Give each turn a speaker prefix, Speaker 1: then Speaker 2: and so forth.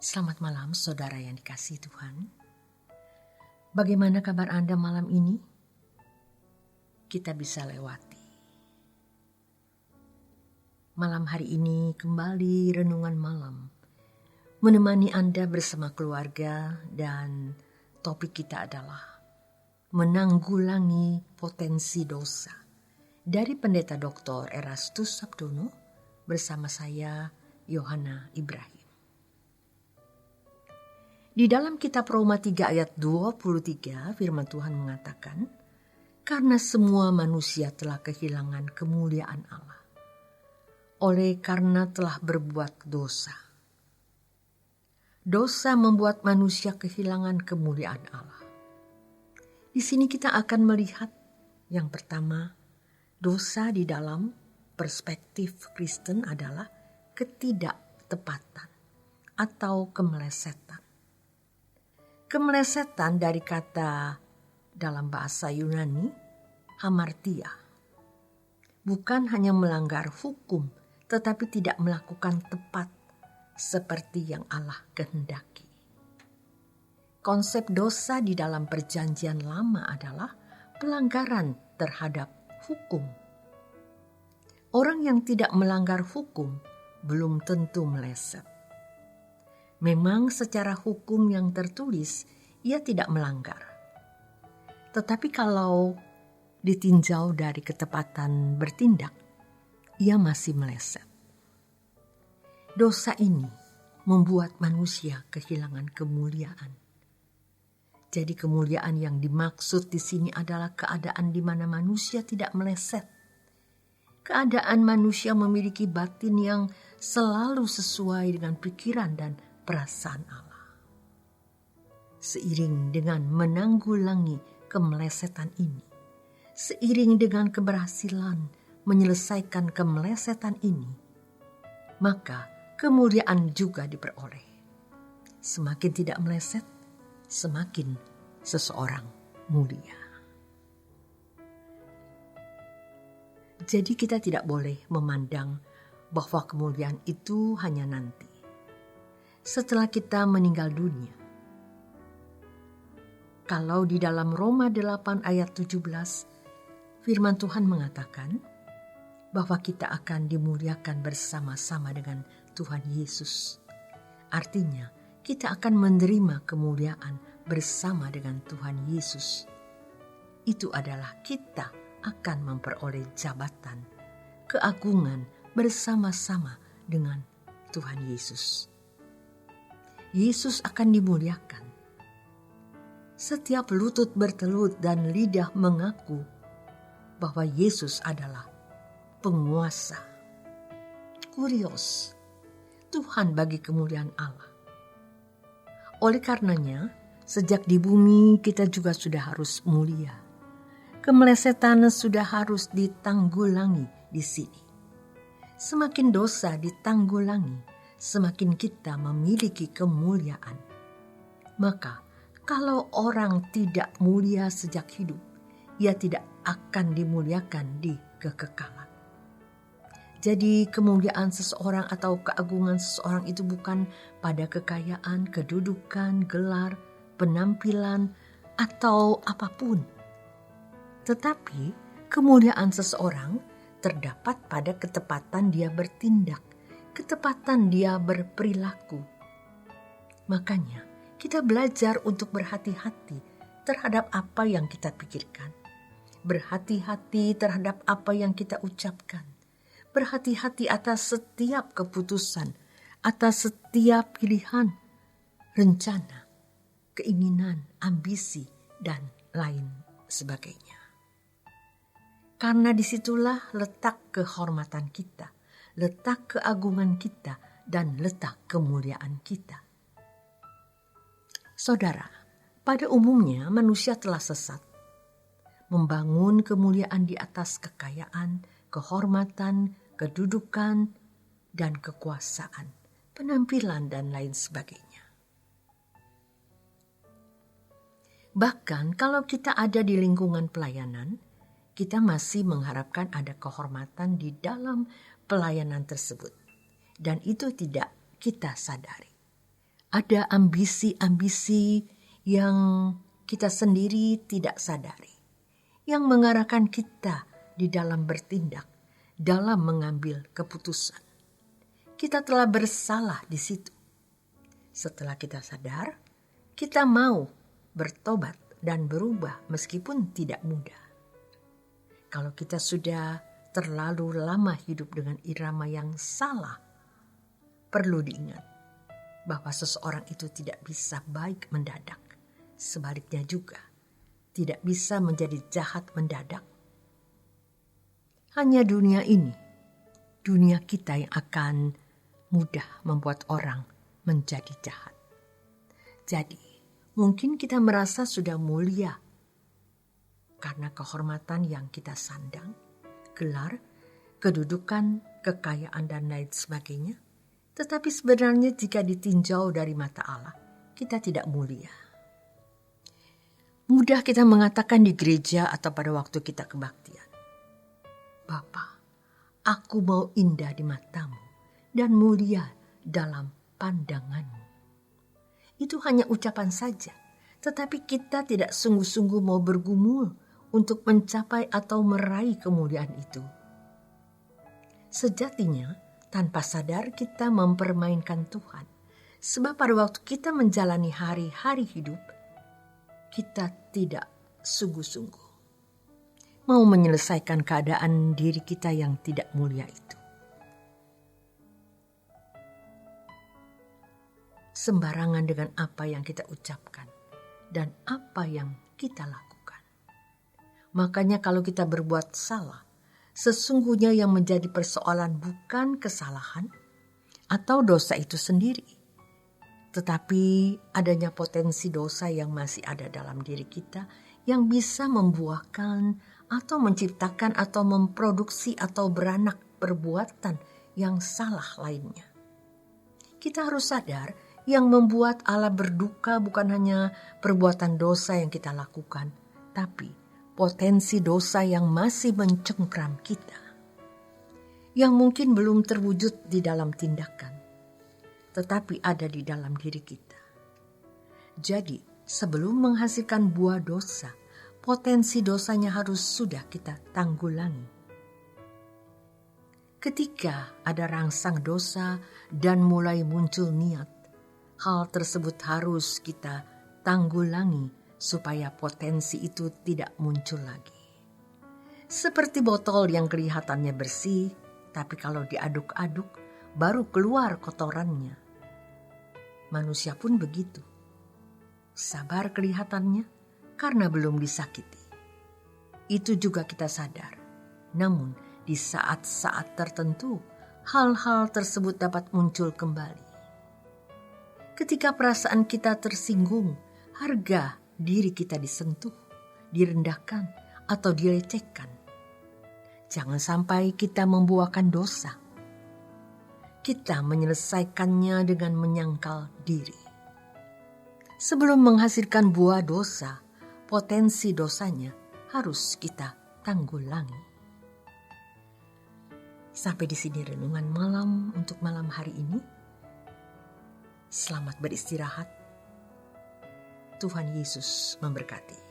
Speaker 1: Selamat malam saudara yang dikasihi Tuhan. Bagaimana kabar Anda malam ini? Kita bisa lewati. Malam hari ini kembali renungan malam. Menemani Anda bersama keluarga dan topik kita adalah menanggulangi potensi dosa. Dari Pendeta Dr. Erastus Sabdono bersama saya Yohana Ibrahim. Di dalam kitab Roma 3 ayat 23 firman Tuhan mengatakan, karena semua manusia telah kehilangan kemuliaan Allah, oleh karena telah berbuat dosa. Dosa membuat manusia kehilangan kemuliaan Allah. Di sini kita akan melihat yang pertama, dosa di dalam perspektif Kristen adalah ketidaktepatan atau kemelesetan. Kemelesetan dari kata dalam bahasa Yunani, hamartia. Bukan hanya melanggar hukum, tetapi tidak melakukan tepat seperti yang Allah kehendaki. Konsep dosa di dalam perjanjian lama adalah pelanggaran terhadap hukum. Orang yang tidak melanggar hukum belum tentu meleset. Memang secara hukum yang tertulis ia tidak melanggar. Tetapi kalau ditinjau dari ketepatan bertindak, ia masih meleset. Dosa ini membuat manusia kehilangan kemuliaan. Jadi kemuliaan yang dimaksud di sini adalah keadaan di mana manusia tidak meleset. Keadaan manusia memiliki batin yang selalu sesuai dengan pikiran dan perasaan Allah. Seiring dengan menanggulangi kemelesetan ini, seiring dengan keberhasilan menyelesaikan kemelesetan ini, maka kemuliaan juga diperoleh. Semakin tidak meleset, semakin seseorang mulia. Jadi kita tidak boleh memandang bahwa kemuliaan itu hanya nanti, setelah kita meninggal dunia. Kalau di dalam Roma 8 ayat 17, firman Tuhan mengatakan bahwa kita akan dimuliakan bersama-sama dengan Tuhan Yesus. Artinya, kita akan menerima kemuliaan bersama dengan Tuhan Yesus. Itu adalah kita akan memperoleh jabatan, keagungan bersama-sama dengan Tuhan Yesus. Yesus akan dimuliakan. Setiap lutut bertelut dan lidah mengaku bahwa Yesus adalah penguasa, Kurios, Tuhan bagi kemuliaan Allah. Oleh karenanya, sejak di bumi kita juga sudah harus mulia. Kemelesetan sudah harus ditanggulangi di sini. Semakin dosa ditanggulangi, semakin kita memiliki kemuliaan. Maka kalau orang tidak mulia sejak hidup, ia tidak akan dimuliakan di kekekalan. Jadi kemuliaan seseorang atau keagungan seseorang itu bukan pada kekayaan, kedudukan, gelar, penampilan, atau apapun. Tetapi kemuliaan seseorang terdapat pada ketepatan dia bertindak, ketepatan dia berperilaku. Makanya kita belajar untuk berhati-hati terhadap apa yang kita pikirkan. Berhati-hati terhadap apa yang kita ucapkan. Berhati-hati atas setiap keputusan, atas setiap pilihan, rencana, keinginan, ambisi, dan lain sebagainya. Karena disitulah letak kehormatan kita, letak keagungan kita, dan letak kemuliaan kita. Saudara, pada umumnya manusia telah sesat, membangun kemuliaan di atas kekayaan, kehormatan, kedudukan, dan kekuasaan, penampilan, dan lain sebagainya. Bahkan kalau kita ada di lingkungan pelayanan, kita masih mengharapkan ada kehormatan di dalam pelayanan tersebut. Dan itu tidak kita sadari. ada ambisi-ambisi yang kita sendiri tidak sadari, yang mengarahkan kita di dalam bertindak, dalam mengambil keputusan. Kita telah bersalah di situ. Setelah kita sadar, kita mau bertobat dan berubah meskipun tidak mudah. Kalau kita sudah terlalu lama hidup dengan irama yang salah, perlu diingat bahwa seseorang itu tidak bisa baik mendadak. Sebaliknya juga, tidak bisa menjadi jahat mendadak. Hanya dunia ini, dunia kita yang akan mudah membuat orang menjadi jahat. Jadi, mungkin kita merasa sudah mulia karena kehormatan yang kita sandang, gelar, kedudukan, kekayaan, dan lain sebagainya. Tetapi sebenarnya jika ditinjau dari mata Allah, kita tidak mulia. Mudah kita mengatakan di gereja atau pada waktu kita kebaktian, Bapa, aku mau indah di matamu dan mulia dalam pandanganmu. Itu hanya ucapan saja, tetapi kita tidak sungguh-sungguh mau bergumul untuk mencapai atau meraih kemuliaan itu. Sejatinya, tanpa sadar kita mempermainkan Tuhan. Sebab pada waktu kita menjalani hari-hari hidup, kita tidak sungguh-sungguh mau menyelesaikan keadaan diri kita yang tidak mulia itu. Sembarangan dengan apa yang kita ucapkan dan apa yang kita lakukan. Makanya kalau kita berbuat salah, sesungguhnya yang menjadi persoalan bukan kesalahan atau dosa itu sendiri, tetapi adanya potensi dosa yang masih ada dalam diri kita yang bisa membuahkan atau menciptakan atau memproduksi atau beranak perbuatan yang salah lainnya. Kita harus sadar yang membuat Allah berduka bukan hanya perbuatan dosa yang kita lakukan, tapi potensi dosa yang masih mencengkram kita, yang mungkin belum terwujud di dalam tindakan, tetapi ada di dalam diri kita. Jadi, sebelum menghasilkan buah dosa, potensi dosanya harus sudah kita tanggulangi. Ketika ada rangsang dosa dan mulai muncul niat, hal tersebut harus kita tanggulangi supaya potensi itu tidak muncul lagi. Seperti botol yang kelihatannya bersih, tapi kalau diaduk-aduk baru keluar kotorannya. Manusia pun begitu. Sabar kelihatannya karena belum disakiti. Itu juga kita sadar. Namun di saat-saat tertentu, hal-hal tersebut dapat muncul kembali. Ketika perasaan kita tersinggung, harga diri kita disentuh, direndahkan, atau dilecehkan. Jangan sampai kita membuahkan dosa. Kita menyelesaikannya dengan menyangkal diri. Sebelum menghasilkan buah dosa, potensi dosanya harus kita tanggulangi. Sampai di sini renungan malam untuk malam hari ini. Selamat beristirahat. Tuhan Yesus memberkati.